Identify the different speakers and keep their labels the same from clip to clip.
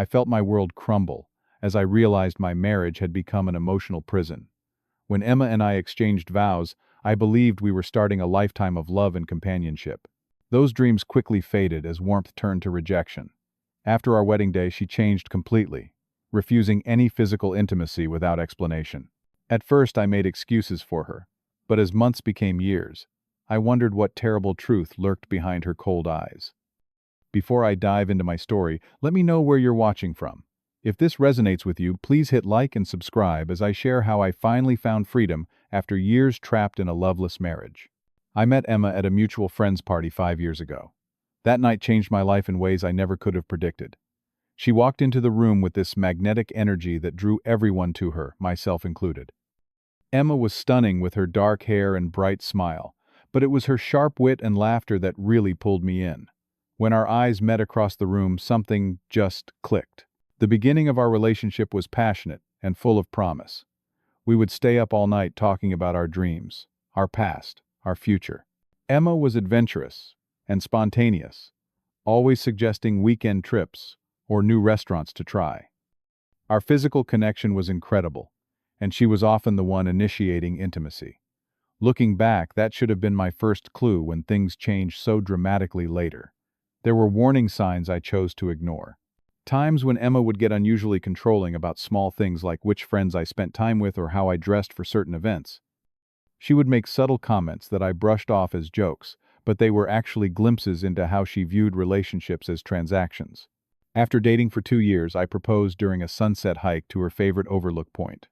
Speaker 1: I felt my world crumble as I realized my marriage had become an emotional prison. When Emma and I exchanged vows, I believed we were starting a lifetime of love and companionship. Those dreams quickly faded as warmth turned to rejection. After our wedding day, she changed completely, refusing any physical intimacy without explanation. At first, I made excuses for her, but as months became years, I wondered what terrible truth lurked behind her cold eyes. Before I dive into my story, let me know where you're watching from. If this resonates with you, please hit like and subscribe as I share how I finally found freedom after years trapped in a loveless marriage. I met Emma at a mutual friend's party 5 years ago. That night changed my life in ways I never could have predicted. She walked into the room with this magnetic energy that drew everyone to her, myself included. Emma was stunning with her dark hair and bright smile, but it was her sharp wit and laughter that really pulled me in. When our eyes met across the room, something just clicked. The beginning of our relationship was passionate and full of promise. We would stay up all night talking about our dreams, our past, our future. Emma was adventurous and spontaneous, always suggesting weekend trips or new restaurants to try. Our physical connection was incredible, and she was often the one initiating intimacy. Looking back, that should have been my first clue when things changed so dramatically later. There were warning signs I chose to ignore. Times when Emma would get unusually controlling about small things like which friends I spent time with or how I dressed for certain events. She would make subtle comments that I brushed off as jokes, but they were actually glimpses into how she viewed relationships as transactions. After dating for 2 years, I proposed during a sunset hike to her favorite overlook point.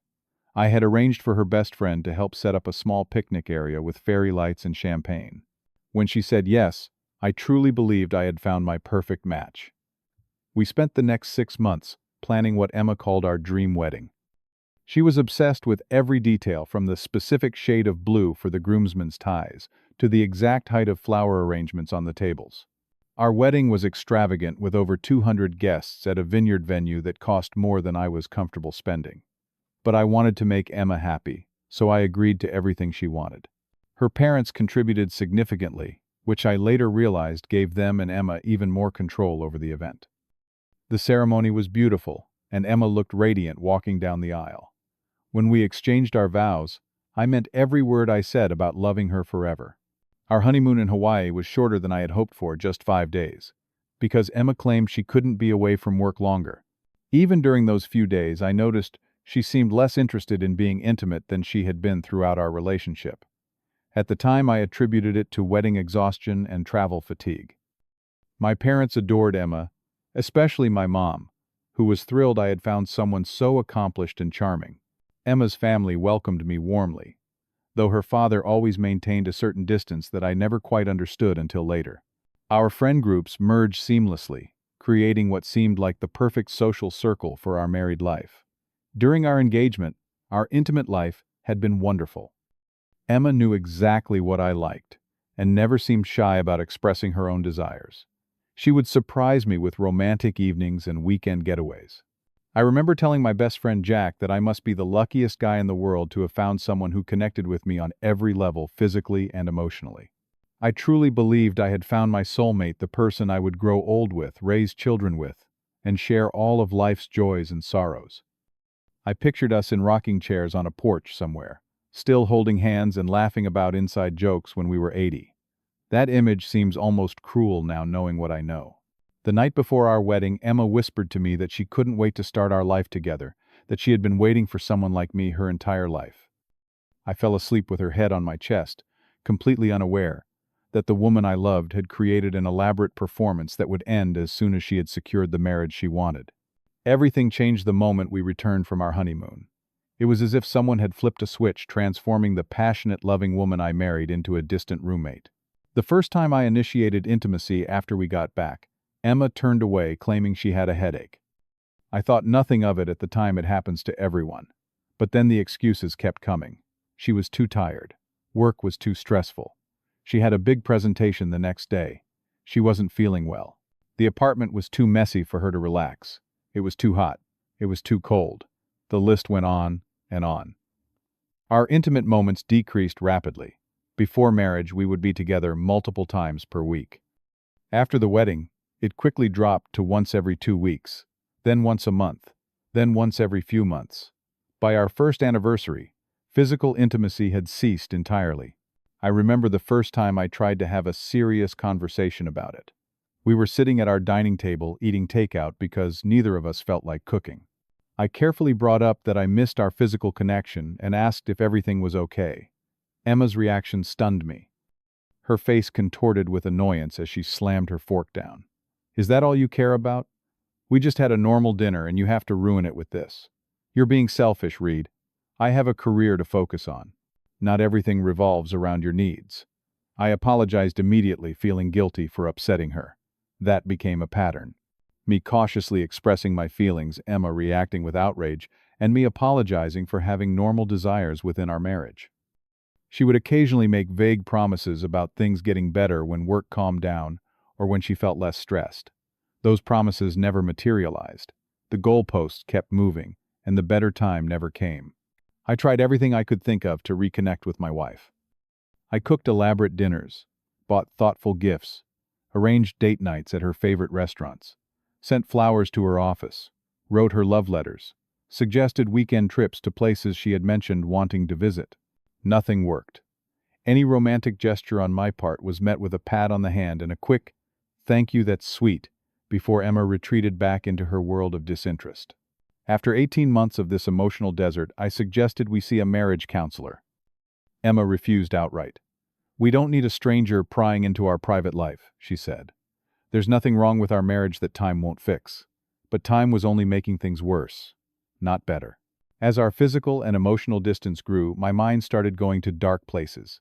Speaker 1: I had arranged for her best friend to help set up a small picnic area with fairy lights and champagne. When she said yes, I truly believed I had found my perfect match. We spent the next 6 months planning what Emma called our dream wedding. She was obsessed with every detail, from the specific shade of blue for the groomsmen's ties to the exact height of flower arrangements on the tables. Our wedding was extravagant, with over 200 guests at a vineyard venue that cost more than I was comfortable spending. But I wanted to make Emma happy, so I agreed to everything she wanted. Her parents contributed significantly, which I later realized gave them and Emma even more control over the event. The ceremony was beautiful, and Emma looked radiant walking down the aisle. When we exchanged our vows, I meant every word I said about loving her forever. Our honeymoon in Hawaii was shorter than I had hoped for, just 5 days, because Emma claimed she couldn't be away from work longer. Even during those few days, I noticed she seemed less interested in being intimate than she had been throughout our relationship. At the time, I attributed it to wedding exhaustion and travel fatigue. My parents adored Emma, especially my mom, who was thrilled I had found someone so accomplished and charming. Emma's family welcomed me warmly, though her father always maintained a certain distance that I never quite understood until later. Our friend groups merged seamlessly, creating what seemed like the perfect social circle for our married life. During our engagement, our intimate life had been wonderful. Emma knew exactly what I liked, and never seemed shy about expressing her own desires. She would surprise me with romantic evenings and weekend getaways. I remember telling my best friend Jack that I must be the luckiest guy in the world to have found someone who connected with me on every level, physically and emotionally. I truly believed I had found my soulmate, the person I would grow old with, raise children with, and share all of life's joys and sorrows. I pictured us in rocking chairs on a porch somewhere, still holding hands and laughing about inside jokes when we were 80. That image seems almost cruel now, knowing what I know. The night before our wedding, Emma whispered to me that she couldn't wait to start our life together, that she had been waiting for someone like me her entire life. I fell asleep with her head on my chest, completely unaware that the woman I loved had created an elaborate performance that would end as soon as she had secured the marriage she wanted. Everything changed the moment we returned from our honeymoon. It was as if someone had flipped a switch, transforming the passionate, loving woman I married into a distant roommate. The first time I initiated intimacy after we got back, Emma turned away, claiming she had a headache. I thought nothing of it at the time. It happens to everyone. But then the excuses kept coming. She was too tired. Work was too stressful. She had a big presentation the next day. She wasn't feeling well. The apartment was too messy for her to relax. It was too hot. It was too cold. The list went on and on. Our intimate moments decreased rapidly. Before marriage, we would be together multiple times per week. After the wedding, it quickly dropped to once every 2 weeks. then once a month, then once every few months. By our first anniversary, physical intimacy had ceased entirely. I remember the first time I tried to have a serious conversation about it. We were sitting at our dining table eating takeout because neither of us felt like cooking. I carefully brought up that I missed our physical connection and asked if everything was okay. Emma's reaction stunned me. Her face contorted with annoyance as she slammed her fork down. "Is that all you care about? We just had a normal dinner and you have to ruin it with this. You're being selfish, Reed. I have a career to focus on. Not everything revolves around your needs." I apologized immediately, feeling guilty for upsetting her. That became a pattern. Me cautiously expressing my feelings, Emma reacting with outrage, and me apologizing for having normal desires within our marriage. She would occasionally make vague promises about things getting better when work calmed down or when she felt less stressed. Those promises never materialized. The goalposts kept moving, and the better time never came. I tried everything I could think of to reconnect with my wife. I cooked elaborate dinners, bought thoughtful gifts, arranged date nights at her favorite restaurants, sent flowers to her office, wrote her love letters, suggested weekend trips to places she had mentioned wanting to visit. Nothing worked. Any romantic gesture on my part was met with a pat on the hand and a quick, "Thank you, that's sweet," before Emma retreated back into her world of disinterest. After 18 months of this emotional desert, I suggested we see a marriage counselor. Emma refused outright. "We don't need a stranger prying into our private life," she said. "There's nothing wrong with our marriage that time won't fix." But time was only making things worse, not better. As our physical and emotional distance grew, my mind started going to dark places.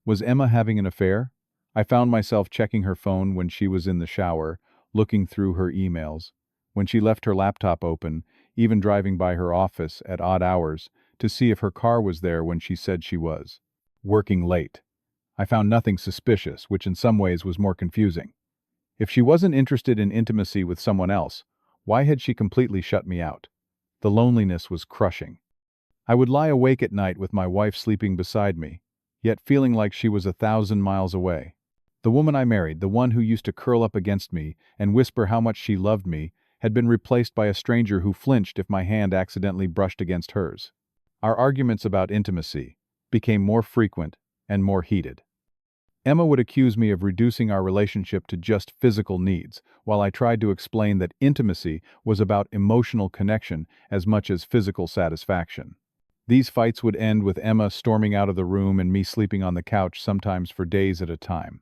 Speaker 1: Was Emma having an affair? I found myself checking her phone when she was in the shower, looking through her emails, when she left her laptop open, even driving by her office at odd hours to see if her car was there when she said she was. Working late. I found nothing suspicious, which in some ways was more confusing. If she wasn't interested in intimacy with someone else, why had she completely shut me out? The loneliness was crushing. I would lie awake at night with my wife sleeping beside me, yet feeling like she was 1,000 miles away. The woman I married, the one who used to curl up against me and whisper how much she loved me, had been replaced by a stranger who flinched if my hand accidentally brushed against hers. Our arguments about intimacy became more frequent and more heated. Emma would accuse me of reducing our relationship to just physical needs, while I tried to explain that intimacy was about emotional connection as much as physical satisfaction. These fights would end with Emma storming out of the room and me sleeping on the couch, sometimes for days at a time.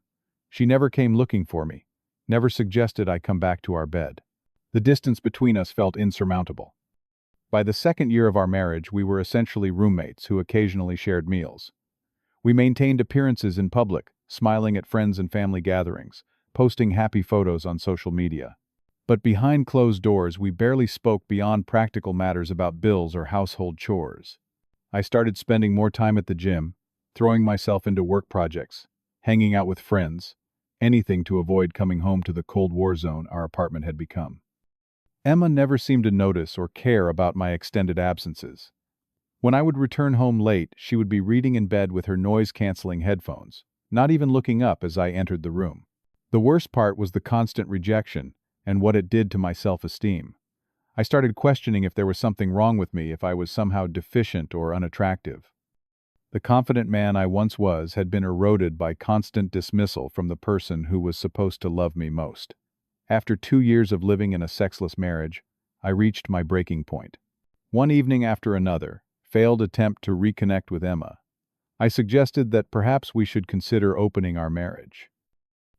Speaker 1: She never came looking for me, never suggested I come back to our bed. The distance between us felt insurmountable. By the second year of our marriage, we were essentially roommates who occasionally shared meals. We maintained appearances in public, smiling at friends and family gatherings, posting happy photos on social media. But behind closed doors, we barely spoke beyond practical matters about bills or household chores. I started spending more time at the gym, throwing myself into work projects, hanging out with friends, anything to avoid coming home to the Cold War zone our apartment had become. Emma never seemed to notice or care about my extended absences. When I would return home late, she would be reading in bed with her noise-canceling headphones, not even looking up as I entered the room. The worst part was the constant rejection and what it did to my self-esteem. I started questioning if there was something wrong with me, if I was somehow deficient or unattractive. The confident man I once was had been eroded by constant dismissal from the person who was supposed to love me most. After 2 years of living in a sexless marriage, I reached my breaking point. One evening after another, failed attempt to reconnect with Emma, I suggested that perhaps we should consider opening our marriage.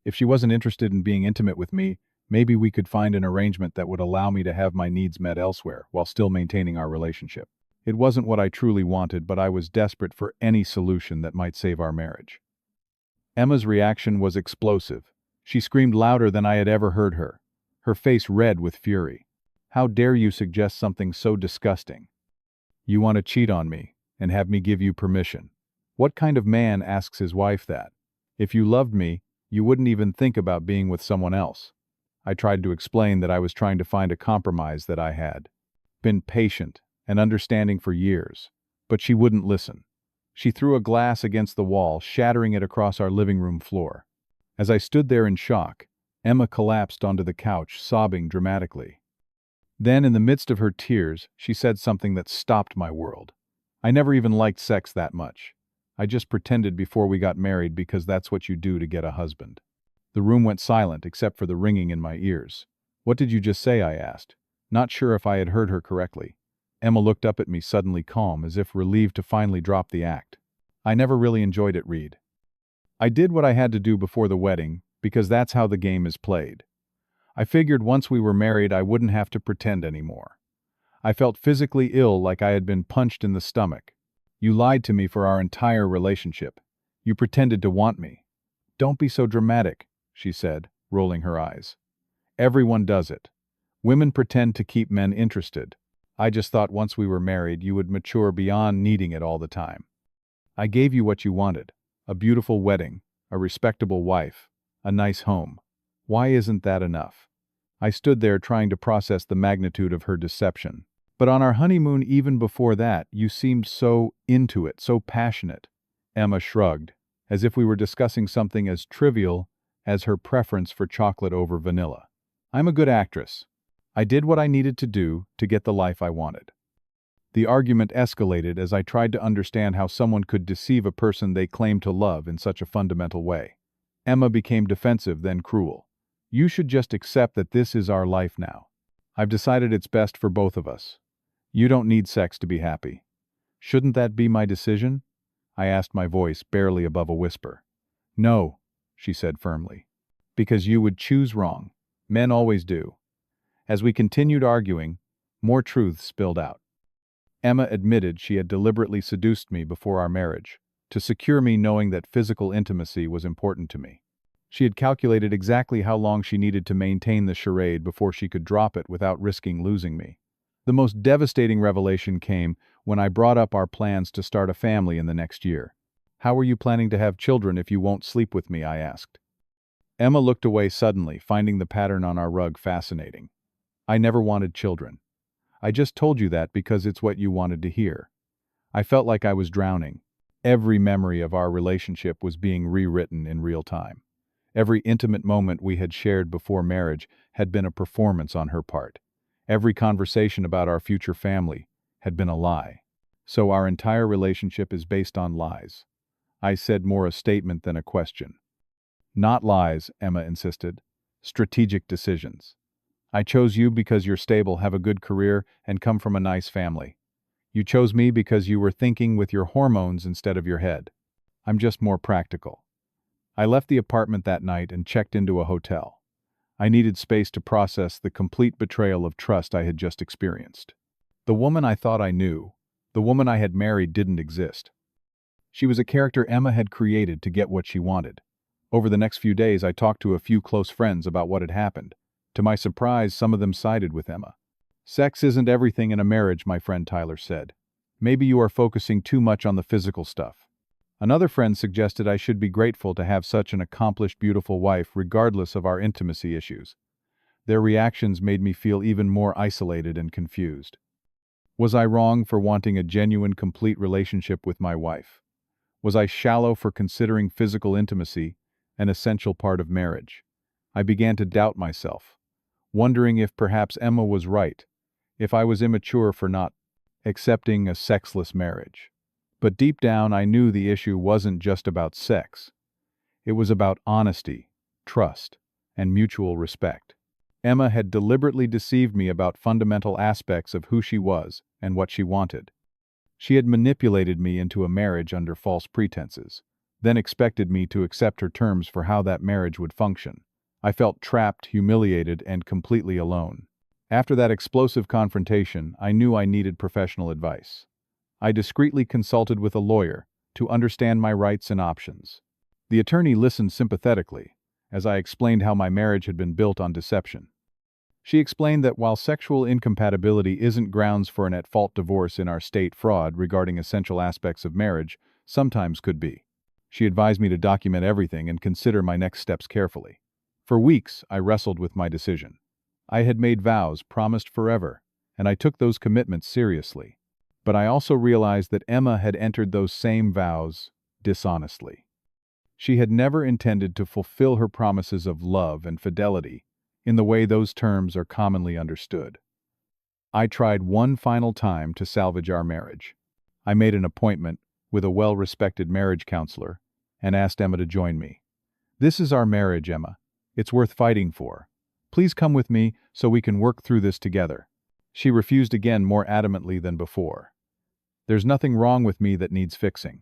Speaker 1: If she wasn't interested in being intimate with me, maybe we could find an arrangement that would allow me to have my needs met elsewhere while still maintaining our relationship. It wasn't what I truly wanted, but I was desperate for any solution that might save our marriage. Emma's reaction was explosive. She screamed louder than I had ever heard her, her face red with fury. "How dare you suggest something so disgusting? You want to cheat on me and have me give you permission? What kind of man asks his wife that? If you loved me, you wouldn't even think about being with someone else." I tried to explain that I was trying to find a compromise, that I had been patient and understanding for years, but she wouldn't listen. She threw a glass against the wall, shattering it across our living room floor. As I stood there in shock, Emma collapsed onto the couch, sobbing dramatically. Then, in the midst of her tears, she said something that stopped my world. I never even liked sex that much. I just pretended before we got married because that's what you do to get a husband. The room went silent except for the ringing in my ears. What did you just say? I asked, not sure if I had heard her correctly. Emma looked up at me suddenly calm, as if relieved to finally drop the act. I never really enjoyed it, Reed. I did what I had to do before the wedding, because that's how the game is played. I figured once we were married I wouldn't have to pretend anymore. I felt physically ill, like I had been punched in the stomach. You lied to me for our entire relationship. You pretended to want me. Don't be so dramatic, she said, rolling her eyes. Everyone does it. Women pretend to keep men interested. I just thought once we were married you would mature beyond needing it all the time. I gave you what you wanted. A beautiful wedding, a respectable wife, a nice home. Why isn't that enough? I stood there trying to process the magnitude of her deception. But on our honeymoon, even before that, you seemed so into it, so passionate. Emma shrugged, as if we were discussing something as trivial as her preference for chocolate over vanilla. I'm a good actress. I did what I needed to do to get the life I wanted. The argument escalated as I tried to understand how someone could deceive a person they claimed to love in such a fundamental way. Emma became defensive, then cruel. You should just accept that this is our life now. I've decided it's best for both of us. You don't need sex to be happy. Shouldn't that be my decision? I asked, my voice barely above a whisper. No, she said firmly. Because you would choose wrong. Men always do. As we continued arguing, more truths spilled out. Emma admitted she had deliberately seduced me before our marriage, to secure me, knowing that physical intimacy was important to me. She had calculated exactly how long she needed to maintain the charade before she could drop it without risking losing me. The most devastating revelation came when I brought up our plans to start a family in the next year. How are you planning to have children if you won't sleep with me? I asked. Emma looked away suddenly, finding the pattern on our rug fascinating. I never wanted children. I just told you that because it's what you wanted to hear. I felt like I was drowning. Every memory of our relationship was being rewritten in real time. Every intimate moment we had shared before marriage had been a performance on her part. Every conversation about our future family had been a lie. So our entire relationship is based on lies. I said, more a statement than a question. Not lies, Emma insisted. Strategic decisions. I chose you because you're stable, have a good career, and come from a nice family. You chose me because you were thinking with your hormones instead of your head. I'm just more practical. I left the apartment that night and checked into a hotel. I needed space to process the complete betrayal of trust I had just experienced. The woman I thought I knew, the woman I had married, didn't exist. She was a character Emma had created to get what she wanted. Over the next few days, I talked to a few close friends about what had happened. To my surprise, some of them sided with Emma. Sex isn't everything in a marriage, my friend Tyler said. Maybe you are focusing too much on the physical stuff. Another friend suggested I should be grateful to have such an accomplished, beautiful wife regardless of our intimacy issues. Their reactions made me feel even more isolated and confused. Was I wrong for wanting a genuine, complete relationship with my wife? Was I shallow for considering physical intimacy an essential part of marriage? I began to doubt myself, wondering if perhaps Emma was right, if I was immature for not accepting a sexless marriage. But deep down, I knew the issue wasn't just about sex. It was about honesty, trust, and mutual respect. Emma had deliberately deceived me about fundamental aspects of who she was and what she wanted. She had manipulated me into a marriage under false pretenses, then expected me to accept her terms for how that marriage would function. I felt trapped, humiliated, and completely alone. After that explosive confrontation, I knew I needed professional advice. I discreetly consulted with a lawyer to understand my rights and options. The attorney listened sympathetically as I explained how my marriage had been built on deception. She explained that while sexual incompatibility isn't grounds for an at-fault divorce in our state, fraud regarding essential aspects of marriage sometimes could be. She advised me to document everything and consider my next steps carefully. For weeks, I wrestled with my decision. I had made vows, promised forever, and I took those commitments seriously. But I also realized that Emma had entered those same vows dishonestly. She had never intended to fulfill her promises of love and fidelity in the way those terms are commonly understood. I tried one final time to salvage our marriage. I made an appointment with a well-respected marriage counselor and asked Emma to join me. "This is our marriage, Emma. It's worth fighting for. Please come with me so we can work through this together." She refused again more adamantly than before. "There's nothing wrong with me that needs fixing.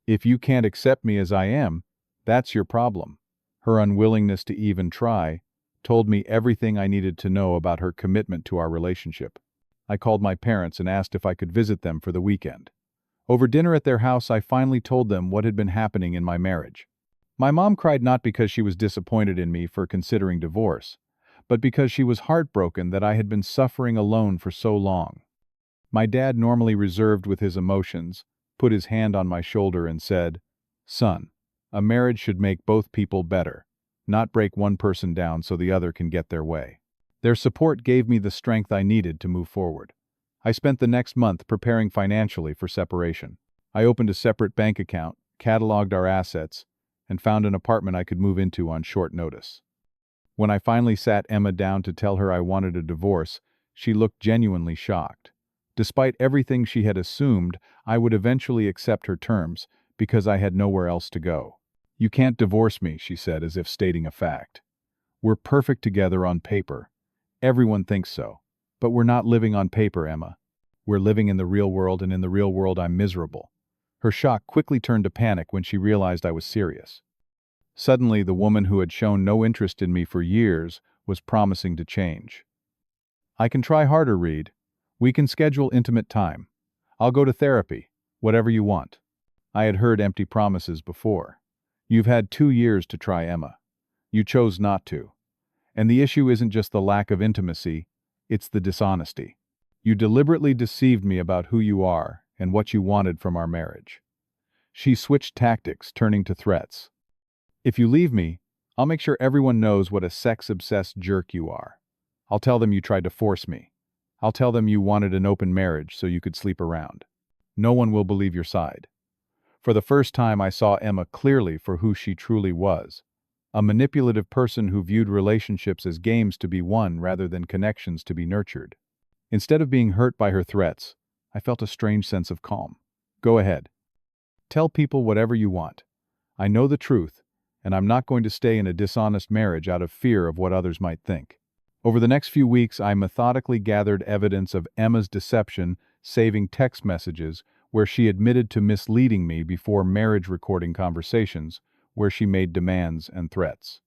Speaker 1: If you can't accept me as I am, that's your problem." Her unwillingness to even try told me everything I needed to know about her commitment to our relationship. I called my parents and asked if I could visit them for the weekend. Over dinner at their house, I finally told them what had been happening in my marriage. My mom cried not because she was disappointed in me for considering divorce, but because she was heartbroken that I had been suffering alone for so long. My dad, normally reserved with his emotions, put his hand on my shoulder and said, "Son, a marriage should make both people better, not break one person down so the other can get their way." Their support gave me the strength I needed to move forward. I spent the next month preparing financially for separation. I opened a separate bank account, cataloged our assets, and found an apartment I could move into on short notice. When I finally sat Emma down to tell her I wanted a divorce, she looked genuinely shocked. Despite everything she had assumed, I would eventually accept her terms because I had nowhere else to go. "You can't divorce me," she said, as if stating a fact. "We're perfect together on paper. Everyone thinks so. But we're not living on paper, Emma. We're living in the real world, and in the real world I'm miserable." Her shock quickly turned to panic when she realized I was serious. Suddenly, the woman who had shown no interest in me for years was promising to change. "I can try harder, Reed. We can schedule intimate time. I'll go to therapy. Whatever you want." I had heard empty promises before. "You've had 2 years to try, Emma. You chose not to. And the issue isn't just the lack of intimacy, it's the dishonesty. You deliberately deceived me about who you are and what you wanted from our marriage." She switched tactics, turning to threats. "If you leave me, I'll make sure everyone knows what a sex-obsessed jerk you are. I'll tell them you tried to force me. I'll tell them you wanted an open marriage so you could sleep around. No one will believe your side." For the first time, I saw Emma clearly for who she truly was. A manipulative person who viewed relationships as games to be won rather than connections to be nurtured. Instead of being hurt by her threats, I felt a strange sense of calm. "Go ahead. Tell people whatever you want. I know the truth, and I'm not going to stay in a dishonest marriage out of fear of what others might think." Over the next few weeks, I methodically gathered evidence of Emma's deception, saving text messages where she admitted to misleading me before marriage, recording conversations where she made demands and threats.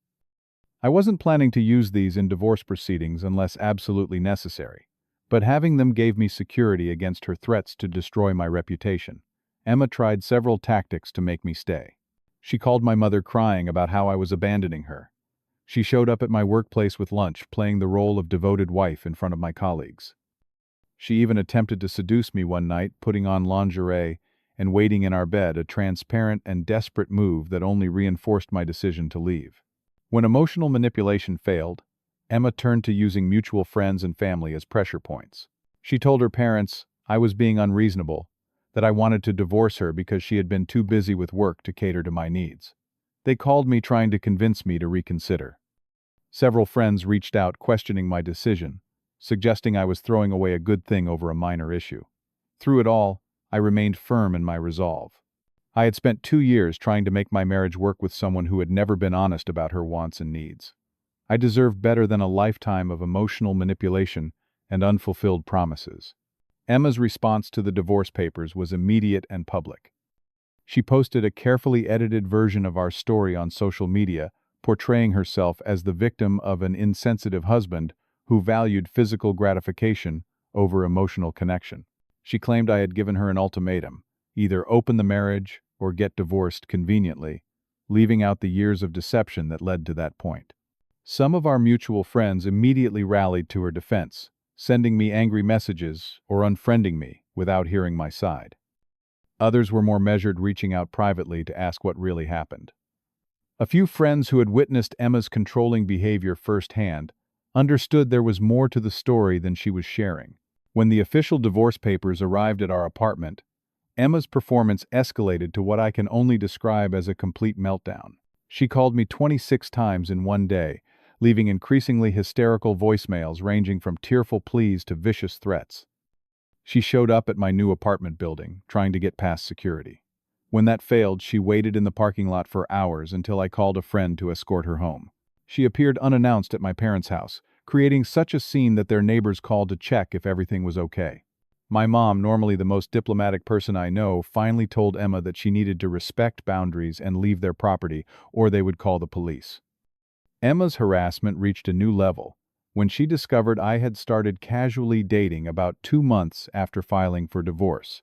Speaker 1: I wasn't planning to use these in divorce proceedings unless absolutely necessary, but having them gave me security against her threats to destroy my reputation. Emma tried several tactics to make me stay. She called my mother crying about how I was abandoning her. She showed up at my workplace with lunch, playing the role of devoted wife in front of my colleagues. She even attempted to seduce me one night, putting on lingerie and waiting in our bed, a transparent and desperate move that only reinforced my decision to leave. When emotional manipulation failed, Emma turned to using mutual friends and family as pressure points. She told her parents I was being unreasonable, that I wanted to divorce her because she had been too busy with work to cater to my needs. They called me, trying to convince me to reconsider. Several friends reached out questioning my decision, suggesting I was throwing away a good thing over a minor issue. Through it all, I remained firm in my resolve. I had spent 2 years trying to make my marriage work with someone who had never been honest about her wants and needs. I deserved better than a lifetime of emotional manipulation and unfulfilled promises. Emma's response to the divorce papers was immediate and public. She posted a carefully edited version of our story on social media, portraying herself as the victim of an insensitive husband who valued physical gratification over emotional connection. She claimed I had given her an ultimatum: either open the marriage or get divorced conveniently, leaving out the years of deception that led to that point. Some of our mutual friends immediately rallied to her defense, sending me angry messages or unfriending me without hearing my side. Others were more measured, reaching out privately to ask what really happened. A few friends who had witnessed Emma's controlling behavior firsthand understood there was more to the story than she was sharing. When the official divorce papers arrived at our apartment, Emma's performance escalated to what I can only describe as a complete meltdown. She called me 26 times in one day, leaving increasingly hysterical voicemails ranging from tearful pleas to vicious threats. She showed up at my new apartment building, trying to get past security. When that failed, she waited in the parking lot for hours until I called a friend to escort her home. She appeared unannounced at my parents' house, creating such a scene that their neighbors called to check if everything was okay. My mom, normally the most diplomatic person I know, finally told Emma that she needed to respect boundaries and leave their property, or they would call the police. Emma's harassment reached a new level when she discovered I had started casually dating about 2 months after filing for divorce.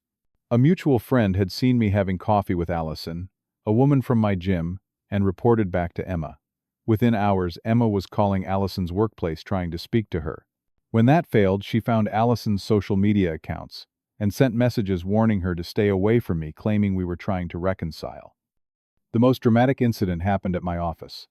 Speaker 1: A mutual friend had seen me having coffee with Allison, a woman from my gym, and reported back to Emma. Within hours, Emma was calling Allison's workplace trying to speak to her. When that failed, she found Allison's social media accounts and sent messages warning her to stay away from me, claiming we were trying to reconcile. The most dramatic incident happened at my office.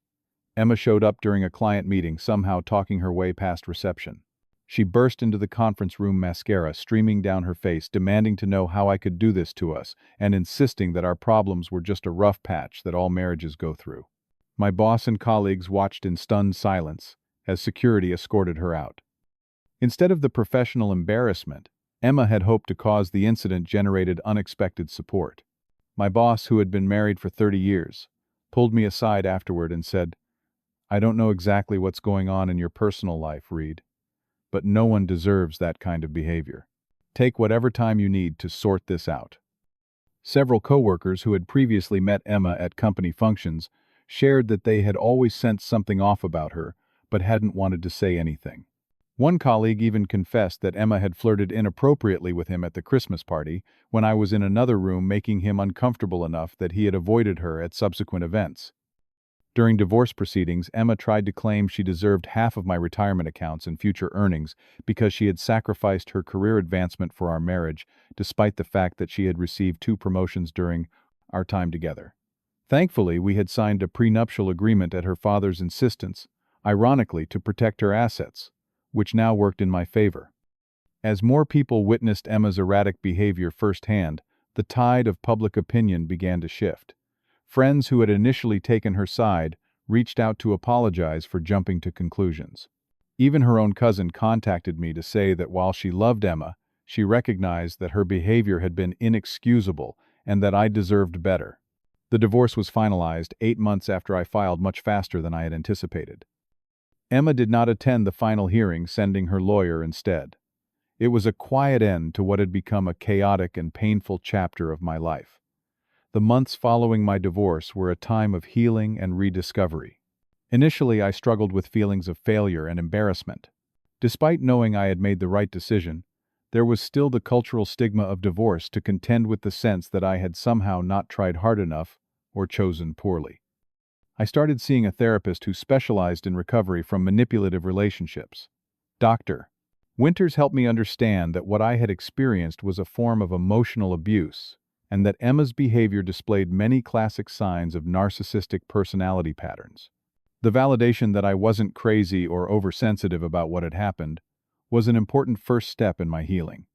Speaker 1: Emma showed up during a client meeting, somehow talking her way past reception. She burst into the conference room, mascara streaming down her face, demanding to know how I could do this to us, and insisting that our problems were just a rough patch that all marriages go through. My boss and colleagues watched in stunned silence as security escorted her out. Instead of the professional embarrassment Emma had hoped to cause, the incident generated unexpected support. My boss, who had been married for 30 years, pulled me aside afterward and said, "I don't know exactly what's going on in your personal life, Reed, but no one deserves that kind of behavior. Take whatever time you need to sort this out." Several coworkers who had previously met Emma at company functions shared that they had always sensed something off about her, but hadn't wanted to say anything. One colleague even confessed that Emma had flirted inappropriately with him at the Christmas party when I was in another room, making him uncomfortable enough that he had avoided her at subsequent events. During divorce proceedings, Emma tried to claim she deserved half of my retirement accounts and future earnings because she had sacrificed her career advancement for our marriage, despite the fact that she had received 2 promotions during our time together. Thankfully, we had signed a prenuptial agreement at her father's insistence, ironically to protect her assets, which now worked in my favor. As more people witnessed Emma's erratic behavior firsthand, the tide of public opinion began to shift. Friends who had initially taken her side reached out to apologize for jumping to conclusions. Even her own cousin contacted me to say that while she loved Emma, she recognized that her behavior had been inexcusable and that I deserved better. The divorce was finalized 8 months after I filed, much faster than I had anticipated. Emma did not attend the final hearing, sending her lawyer instead. It was a quiet end to what had become a chaotic and painful chapter of my life. The months following my divorce were a time of healing and rediscovery. Initially, I struggled with feelings of failure and embarrassment. Despite knowing I had made the right decision, there was still the cultural stigma of divorce to contend with, the sense that I had somehow not tried hard enough or chosen poorly. I started seeing a therapist who specialized in recovery from manipulative relationships. Dr. Winters helped me understand that what I had experienced was a form of emotional abuse, and that Emma's behavior displayed many classic signs of narcissistic personality patterns. The validation that I wasn't crazy or oversensitive about what had happened was an important first step in my healing.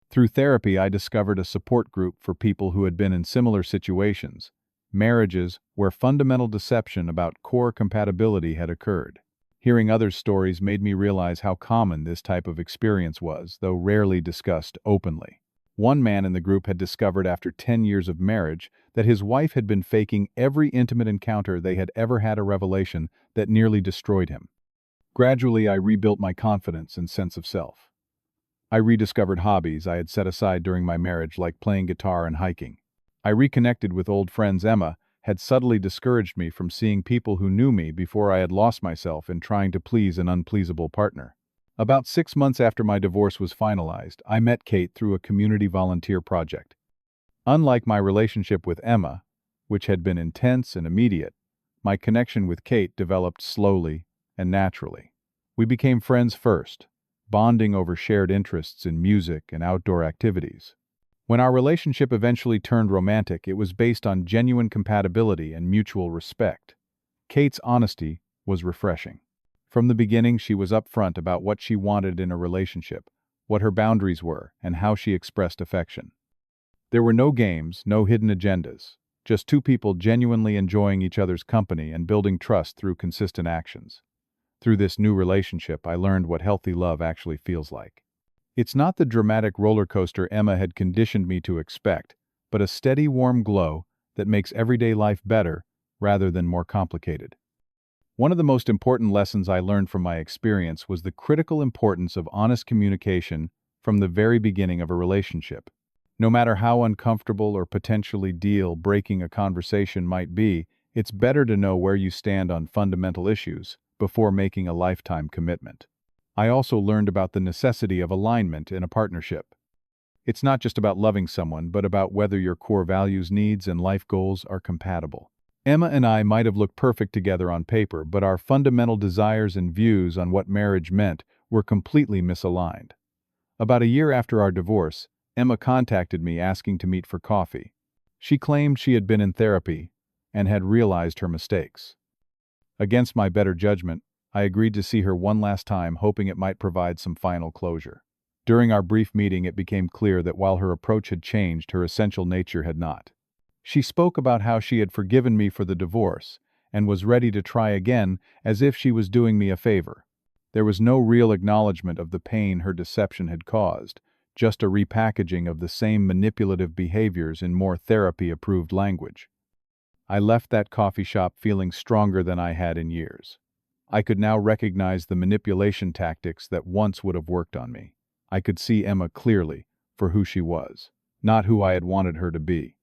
Speaker 1: Through therapy, I discovered a support group for people who had been in similar situations, marriages where fundamental deception about core compatibility had occurred. Hearing others' stories made me realize how common this type of experience was, though rarely discussed openly. One man in the group had discovered after 10 years of marriage that his wife had been faking every intimate encounter they had ever had, a revelation that nearly destroyed him. Gradually, I rebuilt my confidence and sense of self. I rediscovered hobbies I had set aside during my marriage, like playing guitar and hiking. I reconnected with old friends. Emma had subtly discouraged me from seeing people who knew me before I had lost myself in trying to please an unpleasable partner. About 6 months after my divorce was finalized, I met Kate through a community volunteer project. Unlike my relationship with Emma, which had been intense and immediate, my connection with Kate developed slowly and naturally. We became friends first, bonding over shared interests in music and outdoor activities. When our relationship eventually turned romantic, it was based on genuine compatibility and mutual respect. Kate's honesty was refreshing. From the beginning, she was upfront about what she wanted in a relationship, what her boundaries were, and how she expressed affection. There were no games, no hidden agendas, just 2 people genuinely enjoying each other's company and building trust through consistent actions. Through this new relationship, I learned what healthy love actually feels like. It's not the dramatic roller coaster Emma had conditioned me to expect, but a steady, warm glow that makes everyday life better rather than more complicated. One of the most important lessons I learned from my experience was the critical importance of honest communication from the very beginning of a relationship. No matter how uncomfortable or potentially deal-breaking a conversation might be, it's better to know where you stand on fundamental issues before making a lifetime commitment. I also learned about the necessity of alignment in a partnership. It's not just about loving someone, but about whether your core values, needs, and life goals are compatible. Emma and I might have looked perfect together on paper, but our fundamental desires and views on what marriage meant were completely misaligned. About a year after our divorce, Emma contacted me asking to meet for coffee. She claimed she had been in therapy and had realized her mistakes. Against my better judgment, I agreed to see her one last time, hoping it might provide some final closure. During our brief meeting, it became clear that while her approach had changed, her essential nature had not. She spoke about how she had forgiven me for the divorce and was ready to try again, as if she was doing me a favor. There was no real acknowledgement of the pain her deception had caused, just a repackaging of the same manipulative behaviors in more therapy-approved language. I left that coffee shop feeling stronger than I had in years. I could now recognize the manipulation tactics that once would have worked on me. I could see Emma clearly for who she was, not who I had wanted her to be.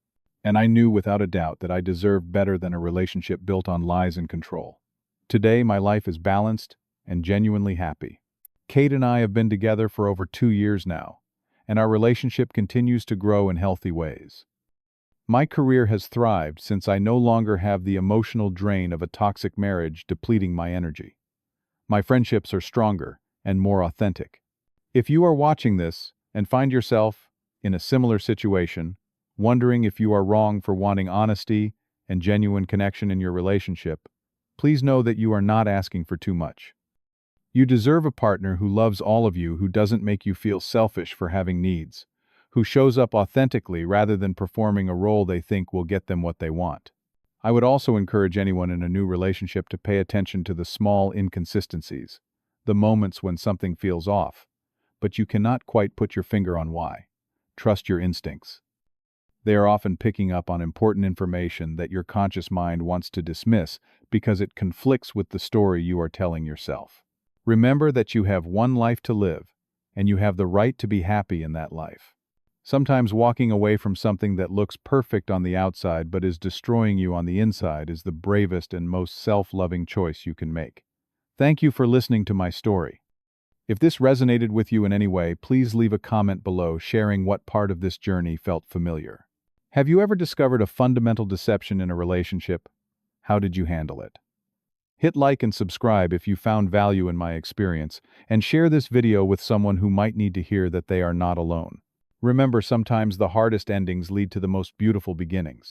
Speaker 1: And I knew without a doubt that I deserved better than a relationship built on lies and control. Today, my life is balanced and genuinely happy. Kate and I have been together for over 2 years now, and our relationship continues to grow in healthy ways. My career has thrived since I no longer have the emotional drain of a toxic marriage depleting my energy. My friendships are stronger and more authentic. If you are watching this and find yourself in a similar situation, wondering if you are wrong for wanting honesty and genuine connection in your relationship, please know that you are not asking for too much. You deserve a partner who loves all of you, who doesn't make you feel selfish for having needs, who shows up authentically rather than performing a role they think will get them what they want. I would also encourage anyone in a new relationship to pay attention to the small inconsistencies, the moments when something feels off, but you cannot quite put your finger on why. Trust your instincts. They are often picking up on important information that your conscious mind wants to dismiss because it conflicts with the story you are telling yourself. Remember that you have one life to live, and you have the right to be happy in that life. Sometimes walking away from something that looks perfect on the outside but is destroying you on the inside is the bravest and most self-loving choice you can make. Thank you for listening to my story. If this resonated with you in any way, please leave a comment below sharing what part of this journey felt familiar. Have you ever discovered a fundamental deception in a relationship? How did you handle it? Hit like and subscribe if you found value in my experience, and share this video with someone who might need to hear that they are not alone. Remember, sometimes the hardest endings lead to the most beautiful beginnings.